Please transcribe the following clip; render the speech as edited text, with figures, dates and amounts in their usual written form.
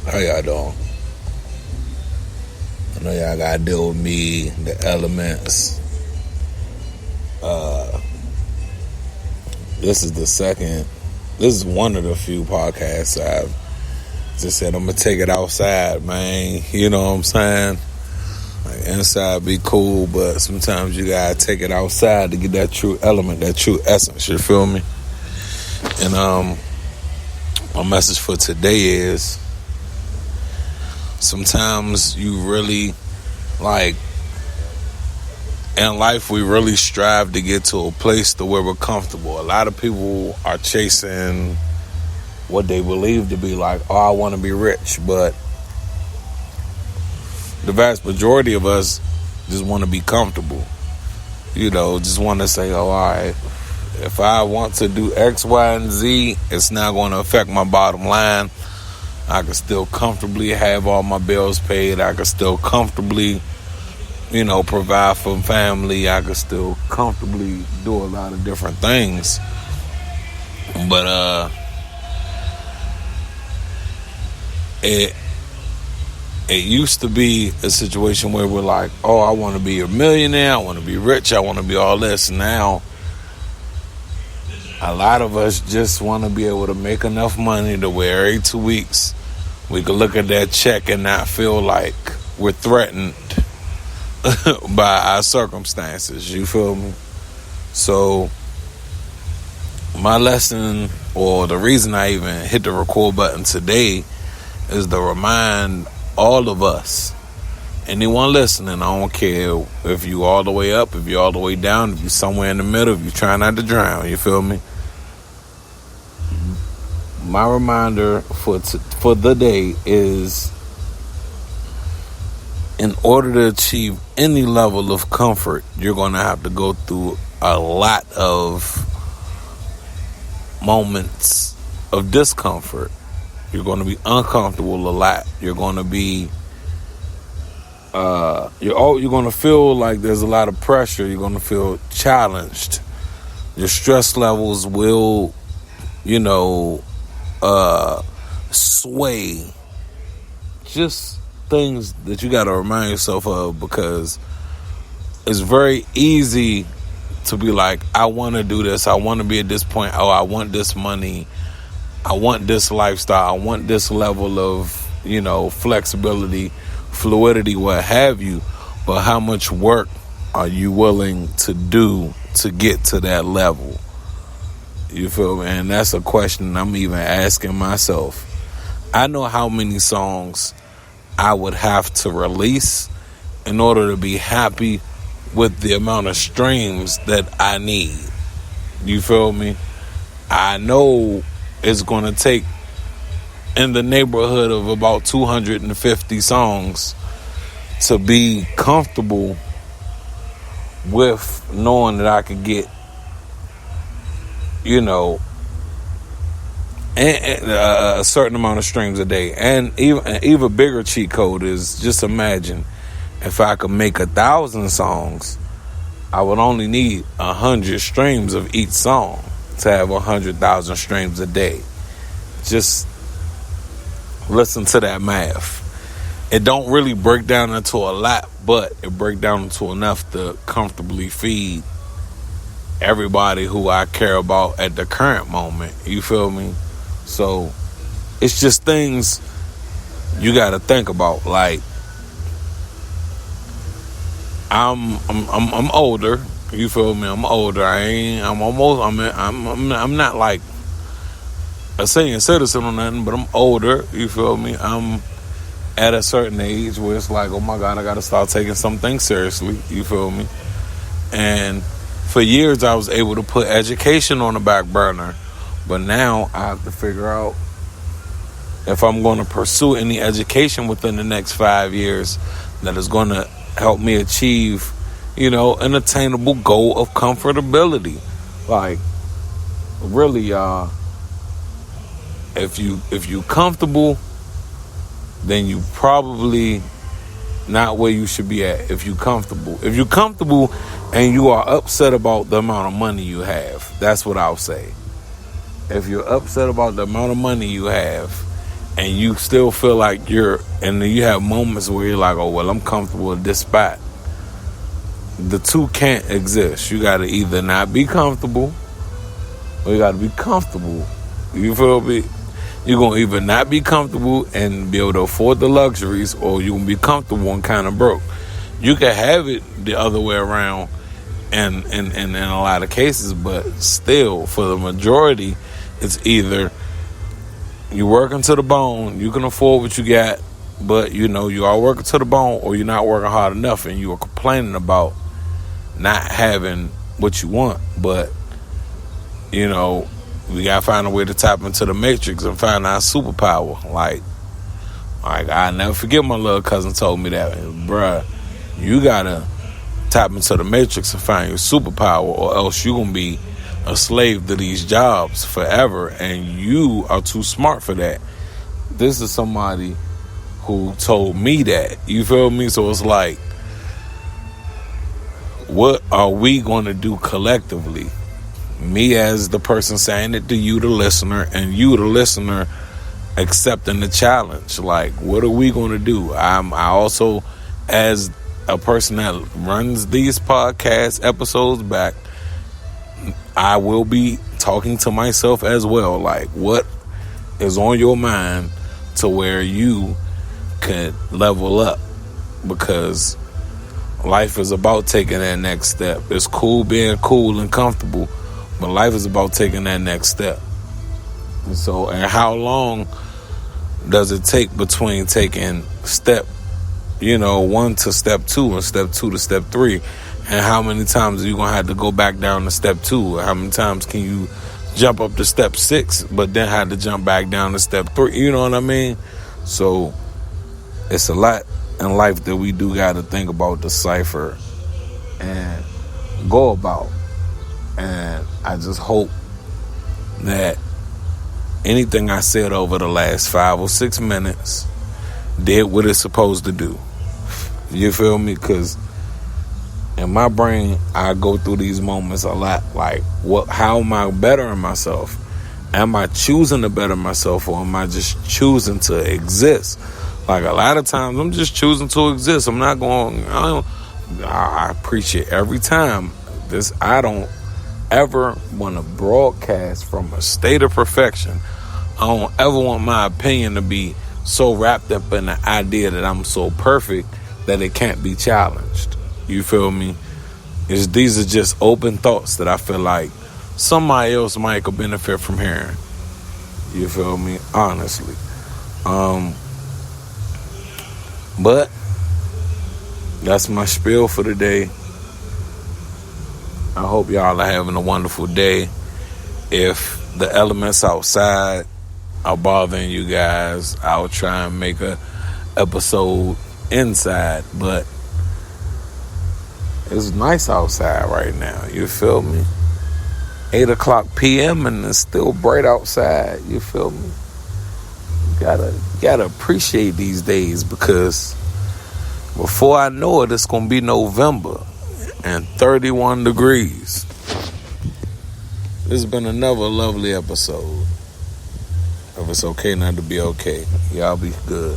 How y'all doing? I know y'all gotta deal with me, the elements. This is one of the few podcasts I've just said I'm gonna take it outside, man. You know what I'm saying? Like, inside be cool, but sometimes you gotta take it outside to get that true element, that true essence, you feel me? And my message for today is, sometimes you really, in life we really strive to get to a place to where we're comfortable. A lot of people are chasing what they believe to be like, oh, I want to be rich, but the vast majority of us just want to be comfortable. You know, just want to say, oh, all right, if I want to do X, Y, and Z, it's not going to affect my bottom line. I can still comfortably have all my bills paid. I can still comfortably, provide for family. I can still comfortably do a lot of different things. But it used to be a situation where we're like, oh, I want to be a millionaire. I want to be rich. I want to be all this. Now, a lot of us just want to be able to make enough money to where every 2 weeks we can look at that check and not feel like we're threatened by our circumstances. You feel me? So my lesson, or the reason I even hit the record button today, is to remind all of us, anyone listening, I don't care if you all the way up, if you all the way down, if you somewhere in the middle, if you try not to drown, you feel me? My reminder for the day is, in order to achieve any level of comfort, you're going to have to go through a lot of moments of discomfort. You're going to be uncomfortable a lot. You're going to be you're going to feel like there's a lot of pressure. You're going to feel challenged. Your stress levels will, sway. Just things that you got to remind yourself of, because it's very easy to be like, I want to do this. I want to be at this point. Oh, I want this money. I want this lifestyle. I want this level of, flexibility, fluidity, what have you. But how much work are you willing to do to get to that level? You feel me? And that's a question I'm even asking myself. I know how many songs I would have to release in order to be happy with the amount of streams that I need. You feel me? I know it's going to take in the neighborhood of about 250 songs to be comfortable with knowing that I could get, a certain amount of streams a day. And even bigger cheat code is, just imagine if I could make 1,000 songs, I would only need 100 streams of each song to have 100,000 streams a day. Just listen to that math. It don't really break down into a lot, but it break down into enough to comfortably feed everybody who I care about at the current moment. You feel me? So it's just things you got to think about. Like, I'm older. You feel me? I'm older. I'm not like a senior citizen or nothing, but I'm older. You feel me? I'm at a certain age where it's like, oh my God, I got to start taking some things seriously. You feel me? And for years, I was able to put education on the back burner. But now I have to figure out if I'm going to pursue any education within the next 5 years that is going to help me achieve, an attainable goal of comfortability. Like, really, y'all, if you comfortable, then you probably not where you should be at. If you're comfortable and you are upset about the amount of money you have, that's what I'll say. If you're upset about the amount of money you have and you still feel like and then you have moments where you're like, oh, well, I'm comfortable at this spot. The two can't exist. You got to either not be comfortable or you got to be comfortable. You feel me? You're going to either not be comfortable and be able to afford the luxuries, or you're going to be comfortable and kind of broke. You can have it the other way around in a lot of cases, but still, for the majority, it's either you're working to the bone, you can afford what you got, but you are working to the bone, or you're not working hard enough and you are complaining about not having what you want. But we gotta find a way to tap into the matrix and find our superpower. Like I never forget, my little cousin told me that, bruh, you gotta tap into the matrix and find your superpower, or else you're gonna be a slave to these jobs forever, and you are too smart for that. This is somebody who told me that. You feel me? So it's like, what are we going to do collectively? Me as the person saying it to you, the listener, and you, the listener, accepting the challenge. Like, what are we going to do? I also, as a person that runs these podcast episodes back, I will be talking to myself as well. Like, what is on your mind to where you could level up? Because life is about taking that next step. It's cool being cool and comfortable, but life is about taking that next step. And how long does it take between taking step 1 to step 2 and step 2 to step 3? And how many times are you going to have to go back down to step 2? How many times can you jump up to step 6, but then have to jump back down to step 3? You know what I mean? So it's a lot in life that we do got to think about, decipher, and go about. And I just hope that anything I said over the last 5 or 6 minutes did what it's supposed to do. You feel me? Because in my brain, I go through these moments a lot. Like, how am I bettering myself? Am I choosing to better myself, or am I just choosing to exist? Like, a lot of times, I'm just choosing to exist. I'm not going, I appreciate every time this. I don't ever want to broadcast from a state of perfection. I don't ever want my opinion to be so wrapped up in the idea that I'm so perfect that it can't be challenged. You feel me? These are just open thoughts that I feel like somebody else might could benefit from hearing. You feel me? Honestly. But that's my spiel for the day. I hope y'all are having a wonderful day. If the elements outside are bothering you guys, I'll try and make a episode inside, but it's nice outside right now. You feel me? 8:00 p.m. and it's still bright outside. You feel me? You gotta appreciate these days, because before I know it, it's gonna be November and 31 degrees. This has been another lovely episode. If it's okay not to be okay, y'all be good.